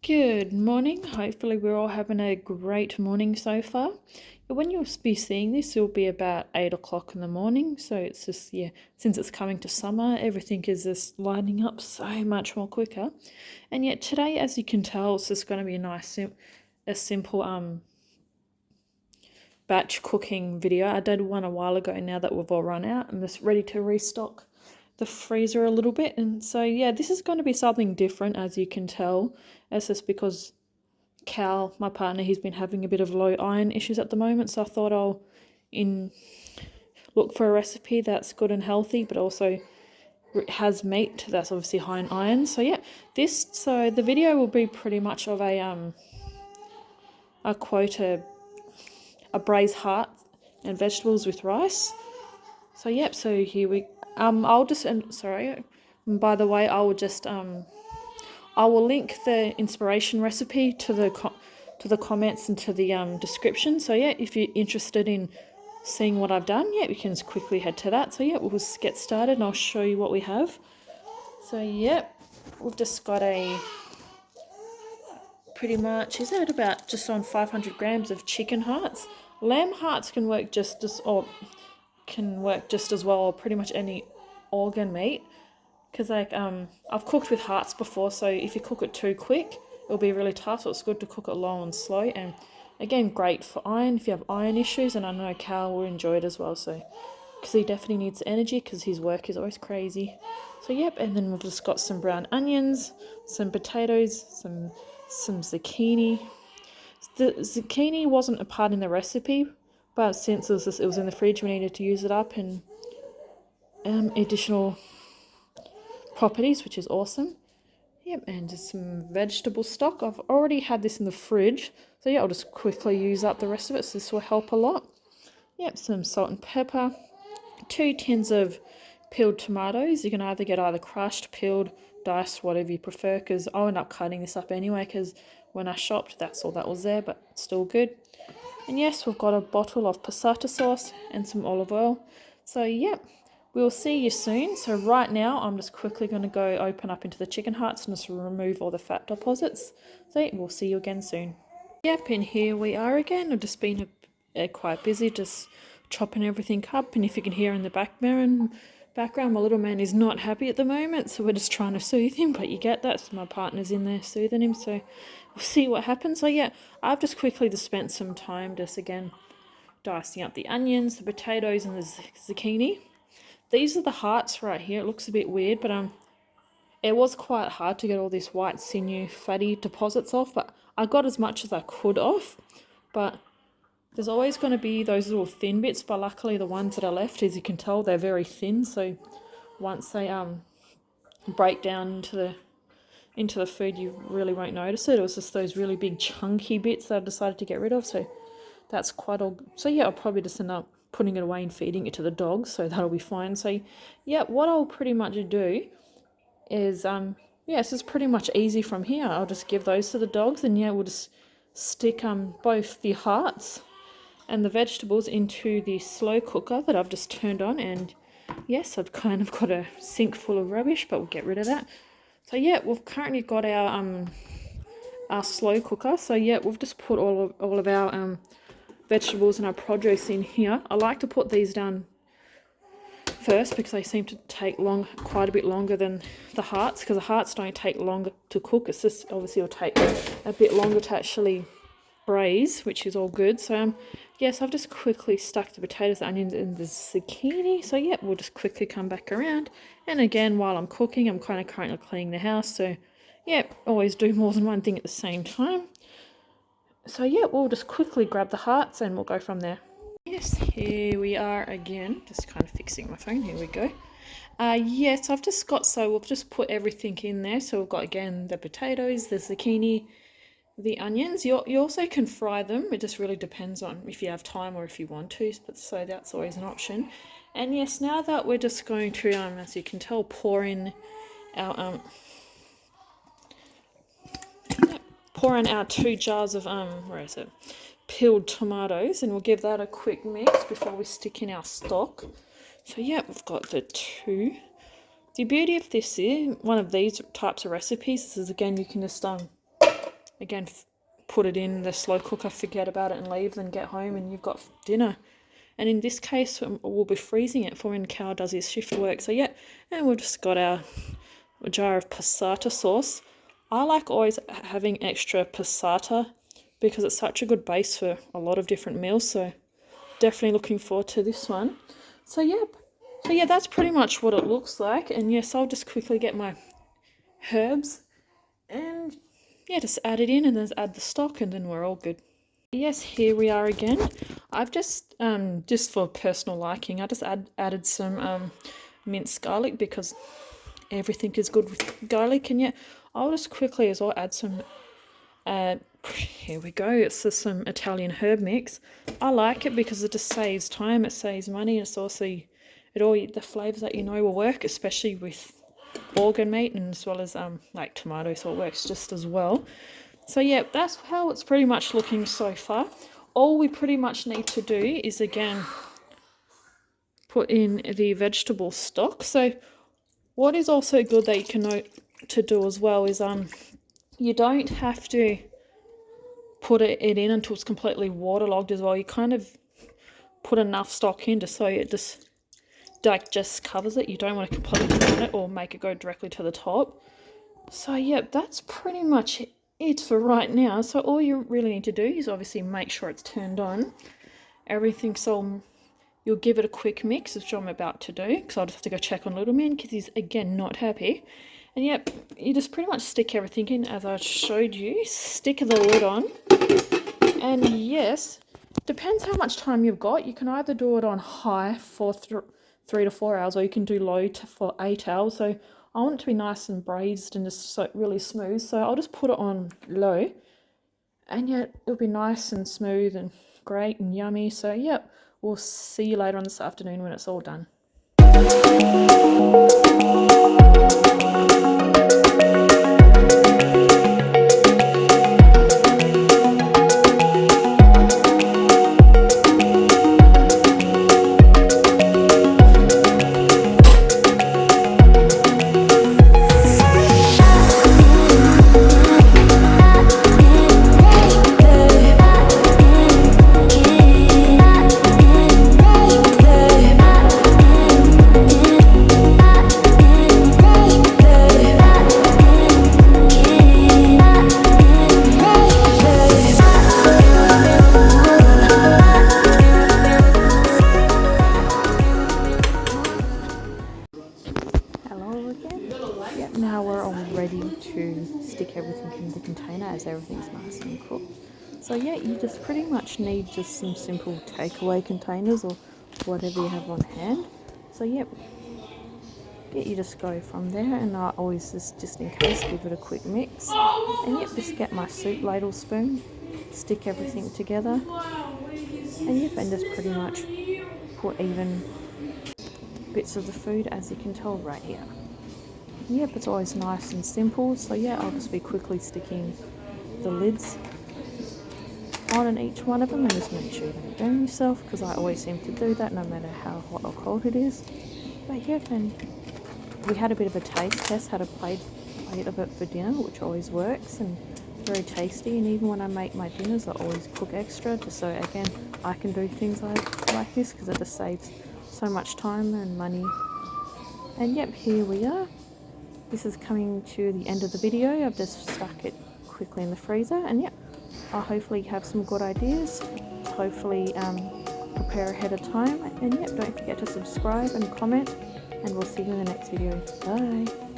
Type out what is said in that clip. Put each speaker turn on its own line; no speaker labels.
Good morning. Hopefully we're all having a great morning so far. When you'll be seeing this, it'll be about 8 o'clock in the morning. So it's just, since it's coming to summer, everything is just lining up so much more quicker. And yet today, as you can tell, it's just going to be a simple batch cooking video. I did one a while ago. Now that we've all run out, I'm just ready to restock the freezer a little bit. And so this is going to be something different, as you can tell. It's just because Cal, my partner, he's been having a bit of low iron issues at the moment, so I thought I'll look for a recipe that's good and healthy, but also has meat that's obviously high in iron. So the video will be pretty much of a braised heart and vegetables with rice. So here we I'll just by the way, I will link the inspiration recipe to the comments and to the description. So if you're interested in seeing what I've done, we can just quickly head to that. So we'll just get started and I'll show you what we have. So we've just got pretty much, about just on 500 grams of chicken hearts. Lamb hearts can work just as well, or pretty much any organ meat. Because I've cooked with hearts before, so if you cook it too quick, it'll be really tough. So it's good to cook it low and slow. And again, great for iron if you have iron issues. And I know Cal will enjoy it as well. So because he definitely needs energy because his work is always crazy. So and then we've just got some brown onions, some potatoes, some zucchini. The zucchini wasn't a part in the recipe, but since it was in the fridge, we needed to use it up and additional properties, which is awesome. And just some vegetable stock. I've already had this in the fridge, so I'll just quickly use up the rest of it, so this will help a lot. Some salt and pepper, 2 tins of peeled tomatoes. You can either get crushed, peeled, diced, whatever you prefer, because I'll end up cutting this up anyway, because when I shopped, that's all that was there, but still good. And we've got a bottle of passata sauce and some olive oil. So we'll see you soon. So right now, I'm just quickly going to go open up into the chicken hearts and just remove all the fat deposits. So we'll see you again soon. And here we are again. I've just been quite busy just chopping everything up. And if you can hear in the background, my little man is not happy at the moment. So we're just trying to soothe him, but you get that. So my partner's in there soothing him. So we'll see what happens. So I've just quickly just spent some time just again dicing up the onions, the potatoes and the zucchini. These are the hearts right here. It looks a bit weird, but it was quite hard to get all this white sinew fatty deposits off, but I got as much as I could off. But there's always going to be those little thin bits, but luckily the ones that are left, as you can tell, they're very thin, so once they break down into the food, you really won't notice it. It was just those really big chunky bits that I decided to get rid of, so that's quite all. So I'll probably just end up putting it away and feeding it to the dogs, so that'll be fine. So what I'll pretty much do is this is pretty much easy from here. I'll just give those to the dogs, and we'll just stick both the hearts and the vegetables into the slow cooker that I've just turned on. And I've kind of got a sink full of rubbish, but we'll get rid of that. So we've currently got our slow cooker. So we've just put all of our vegetables and our produce in here. I like to put these down first because they seem to take quite a bit longer than the hearts, because the hearts don't take longer to cook. It's just obviously it'll take a bit longer to actually braise, which is all good. So so I've just quickly stuck the potatoes, the onions and the zucchini. So we'll just quickly come back around, and again while I'm cooking, I'm kind of currently cleaning the house. So always do more than one thing at the same time. So we'll just quickly grab the hearts and we'll go from there. Here we are again, just kind of fixing my phone. Here we go. I've just got, so we've just put everything in there. So we've got again the potatoes, the zucchini, the onions. You also can fry them. It just really depends on if you have time or if you want to, but so that's always an option. And now that we're just going to as you can tell, pour in our 2 jars of peeled tomatoes, and we'll give that a quick mix before we stick in our stock. So we've got the the beauty of this is, one of these types of recipes is, again, you can just, again, put it in the slow cooker, forget about it and leave, then get home and you've got dinner. And in this case, we'll be freezing it for when Cal does his shift work. So yeah, and we've just got our jar of passata sauce. I like always having extra passata because it's such a good base for a lot of different meals. So definitely looking forward to this one. So yeah, that's pretty much what it looks like. And yes, I'll just quickly get my herbs and yeah, just add it in and then add the stock and then we're all good. Yes, here we are again. I've just for personal liking, I just added some minced garlic because everything is good with garlic. And yeah, I'll just quickly as well add some, here we go, it's just some Italian herb mix. I like it because it just saves time, it saves money, and it's also, the flavours that will work, especially with organ meat and as well as like tomato, so it works just as well. So yeah, that's how it's pretty much looking so far. All we pretty much need to do is, again, put in the vegetable stock. So what is also good that you can note to do as well is you don't have to put it in until it's completely waterlogged as well. You kind of put enough stock in just so it just covers it. You don't want to completely drown it or make it go directly to the top. So yeah, that's pretty much it for right now. So all you really need to do is obviously make sure it's turned on. Everything's all, you'll give it a quick mix, which I'm about to do, because I'll just have to go check on little man because he's again not happy. And yep, you just pretty much stick everything in as I showed you. Stick the lid on. And yes, depends how much time you've got. You can either do it on high for 3 to 4 hours, or you can do low for 8 hours. So I want it to be nice and braised and just so really smooth. So I'll just put it on low. And yet it'll be nice and smooth and great and yummy. So yep, we'll see you later on this afternoon when it's all done. Now we're all ready to stick everything in the container as everything's nice and cooked. So yeah, you just pretty much need just some simple takeaway containers or whatever you have on hand. So yep, you just go from there, and I always just in case give it a quick mix. And yep, just get my soup ladle spoon, stick everything together, and yep, and just pretty much put even bits of the food, as you can tell right here. Yep, it's always nice and simple. So yeah, I'll just be quickly sticking the lids on each one of them and just make sure you don't burn yourself, because I always seem to do that no matter how hot or cold it is. But yeah, and we had a bit of a taste test, had a plate of it for dinner, which always works and very tasty. And even when I make my dinners, I always cook extra just so again I can do things like this, because it just saves so much time and money. And yep, here we are. This is coming to the end of the video. I've just stuck it quickly in the freezer, and yeah, I'll hopefully have some good ideas. Hopefully prepare ahead of time, and yeah, don't forget to subscribe and comment, and we'll see you in the next video. Bye.